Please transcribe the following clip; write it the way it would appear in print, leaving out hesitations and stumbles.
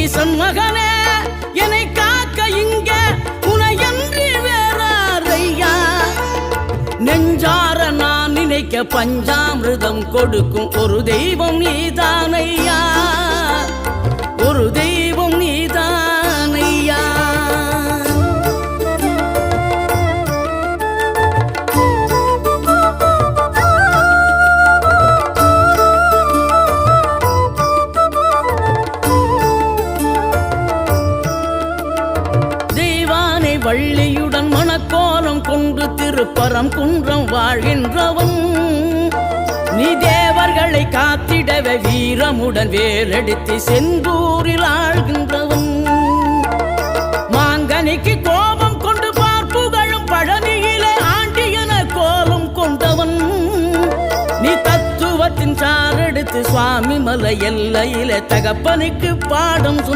சண்மகனே என்னை காக்க இங்க உனையன்றி வேறாரையா நெஞ்சார நான் நினைக்க பஞ்சாமிர்தம் கொடுக்கும் ஒரு தெய்வம் நீதானையா ஒரு தெய்வம் நீதானையா வள்ளியுடன் மணக்கோலம் கொண்டு திருப்பரம் குன்றம் வாழ்கின்றவன் நீ தேவர்களை காத்திடவே வீரமுடன் வேலெடுத்து செந்தூரில் ஆழ்கின்றவன் மாங்கனிக்கு கோபம் கொண்டு பார்ப்புகழும் பழனியிலே ஆண்டியன கோலம் கொண்டவன் நீ தத்துவத்தின் சாரெடுத்து சுவாமி மலை எல்லையிலே தகப்பனுக்கு பாடம்